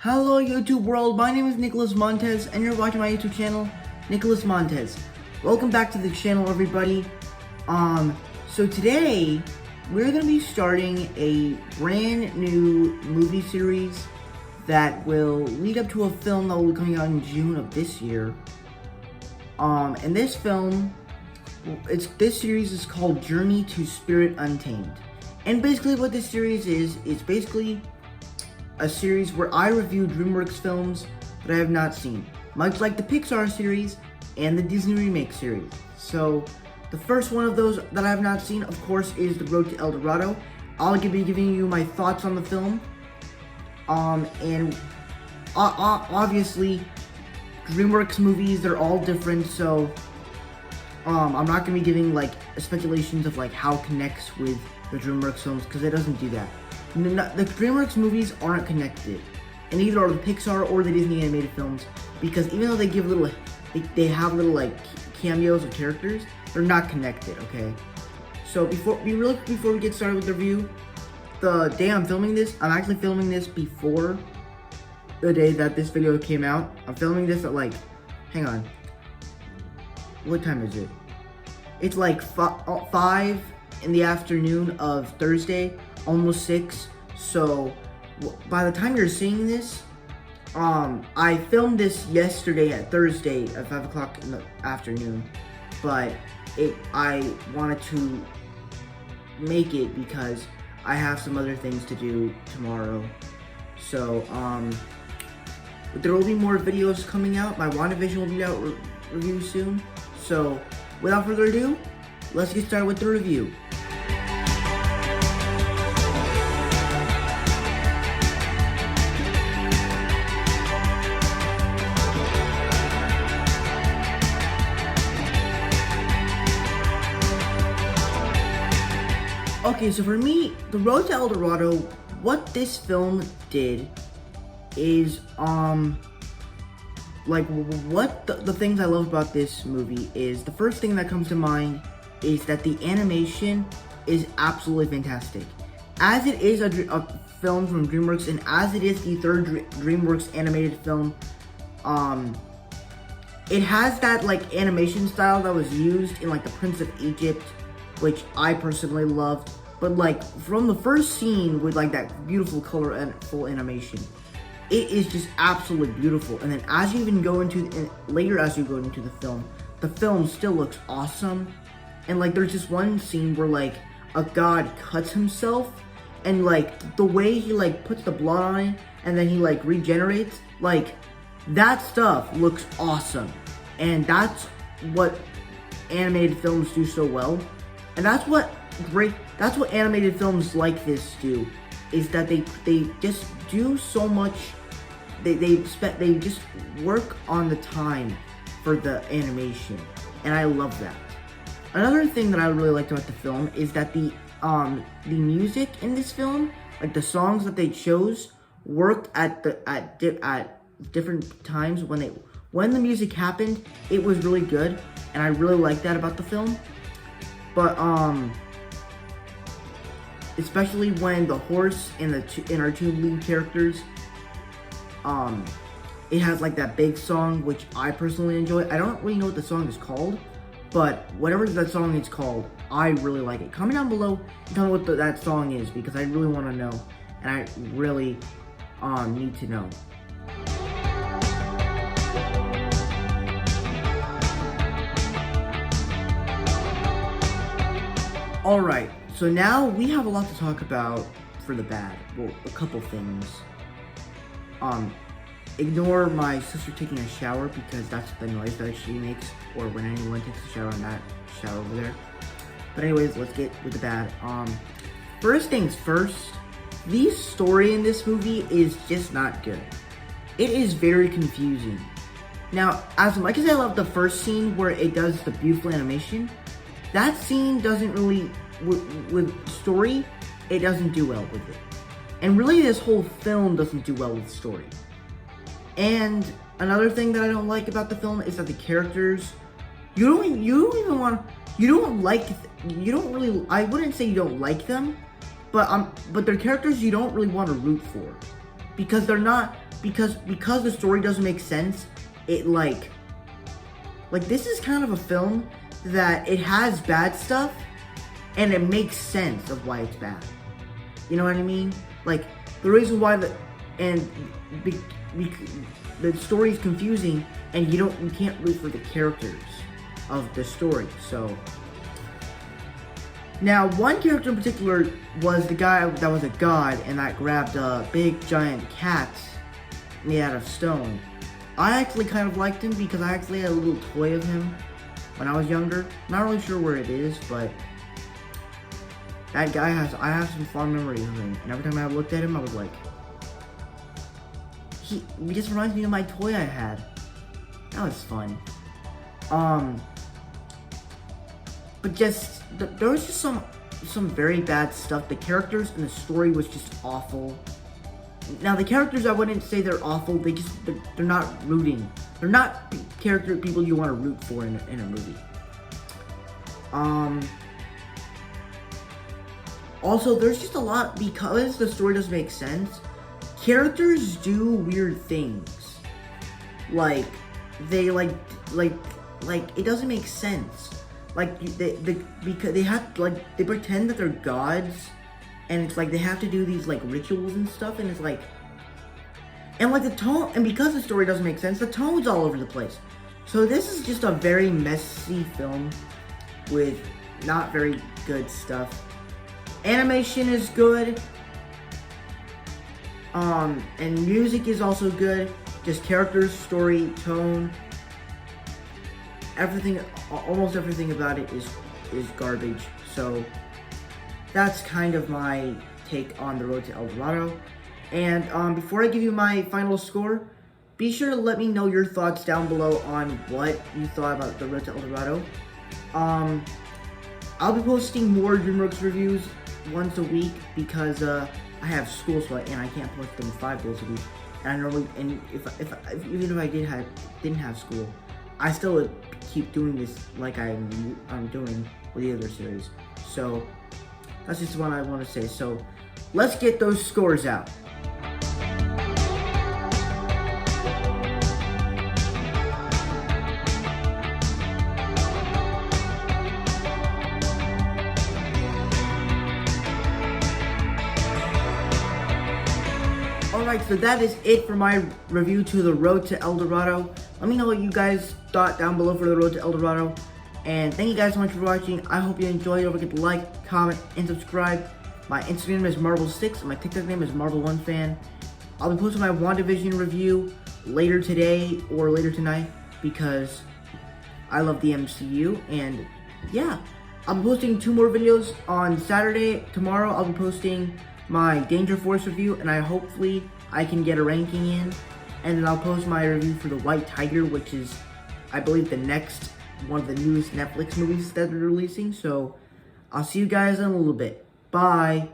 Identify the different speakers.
Speaker 1: Hello YouTube world, my name is Nicholas Montez and you're watching my YouTube channel, Nicholas Montez. Welcome back to the channel everybody. So today, we're going to be starting a brand new movie series that will lead up to a film that will be coming out in June of this year. And this film, this series is called Journey to Spirit Untamed. And basically what this series is basically a series where I review DreamWorks films that I have not seen, much like the Pixar series and the Disney remake series. So the first one of those that I have not seen, of course, is The Road to El Dorado. I'll be giving you my thoughts on the film. And obviously, DreamWorks movies, they're all different, so I'm not going to be giving like speculations of like how it connects with the DreamWorks films, because it doesn't do that. The DreamWorks movies aren't connected, and neither are the Pixar or the Disney animated films, because even though they give little, they have little like cameos of characters, they're not connected. Okay, so before we get started with the review, the day I'm filming this, I'm actually filming this before the day that this video came out. I'm filming this at like, hang on, what time is it? It's like 5 in the afternoon of Thursday. Almost 6, so by the time you're seeing this, I filmed this yesterday at Thursday at 5 o'clock in the afternoon, but I wanted to make it because I have some other things to do tomorrow. So there will be more videos coming out. My WandaVision will be out review soon. So without further ado, let's get started with the review. Okay, so for me, The Road to El Dorado, what this film did is, like, what the things I love about this movie is, the first thing that comes to mind is that the animation is absolutely fantastic. As it is a film from DreamWorks, and as it is the third DreamWorks animated film, it has that, like, animation style that was used in, like, The Prince of Egypt, which I personally loved. But like from the first scene with like that beautiful color and full animation, it is just absolutely beautiful. And then as you even go into later, as you go into the film still looks awesome. And like there's just one scene where like a god cuts himself, and like the way he like puts the blood on it and then he like regenerates, like that stuff looks awesome. And that's what animated films do so well. And that's what animated films like this do, is that they just do so much. They just work on the time for the animation, and I love that. Another thing that I really liked about the film is that the music in this film, like the songs that they chose, worked at different times. When the music happened, it was really good, and I really liked that about the film. But especially when the horse and our two lead characters, it has like that big song, which I personally enjoy. I don't really know what the song is called, but whatever that song is called, I really like it. Comment down below and tell me what that song is, because I really want to know, and I really need to know. Alright, so now we have a lot to talk about for the bad. Well, a couple things. Ignore my sister taking a shower, because that's the noise that she makes, or when anyone takes a shower in that shower over there. But anyways, let's get with the bad. First things first, the story in this movie is just not good. It is very confusing. Now, as much as I love the first scene where it does the beautiful animation, that scene doesn't really, with story, it doesn't do well with it. And really this whole film doesn't do well with story. And another thing that I don't like about the film is that the characters, I wouldn't say you don't like them, but they're characters you don't really want to root for. Because they're not because the story doesn't make sense, it like this is kind of a film that it has bad stuff, and it makes sense of why it's bad. You know what I mean? Like, the reason why the story is confusing, and you can't root for the characters of the story. So now, one character in particular was the guy that was a god and that grabbed a big giant cat made out of stone. I actually kind of liked him because I actually had a little toy of him when I was younger. Not really sure where it is, but that guy I have some fond memories of him. And every time I looked at him, I was like, he just reminds me of my toy I had. That was fun. But just, there was just some very bad stuff. The characters and the story was just awful. Now, the characters, I wouldn't say they're awful. They're not rooting. They're not people you want to root for in a movie. Also, there's just a lot, because the story doesn't make sense, characters do weird things. Like, they it doesn't make sense. Like, because they pretend that they're gods, and it's like they have to do these like rituals and stuff, and it's like, and like the tone, and because the story doesn't make sense, the tone's all over the place. So this is just a very messy film with not very good stuff. Animation is good, and music is also good. Just characters, story, tone, everything, almost everything about it is garbage. So that's kind of my take on The Road to El Dorado. And before I give you my final score, be sure to let me know your thoughts down below on what you thought about The Road to El Dorado. I'll be posting more DreamWorks reviews once a week because I have school, and I can't post them 5 days a week. And I normally, and even if I didn't have school, I still would keep doing this like I'm doing with the other series. So that's just what I want to say. So let's get those scores out. Alright, so that is it for my review to The Road to El Dorado. Let me know what you guys thought down below for The Road to El Dorado. And thank you guys so much for watching. I hope you enjoyed. Don't forget to like, comment, and subscribe. My Instagram is Marvel6, and my TikTok name is Marvel1Fan. I'll be posting my WandaVision review later today or later tonight because I love the MCU. And yeah, I'll be posting 2 more videos on Saturday. Tomorrow I'll be posting my Danger Force review, and hopefully I can get a ranking in. And then I'll post my review for The White Tiger, which is, I believe, the next one of the newest Netflix movies that they're releasing. So I'll see you guys in a little bit. Bye.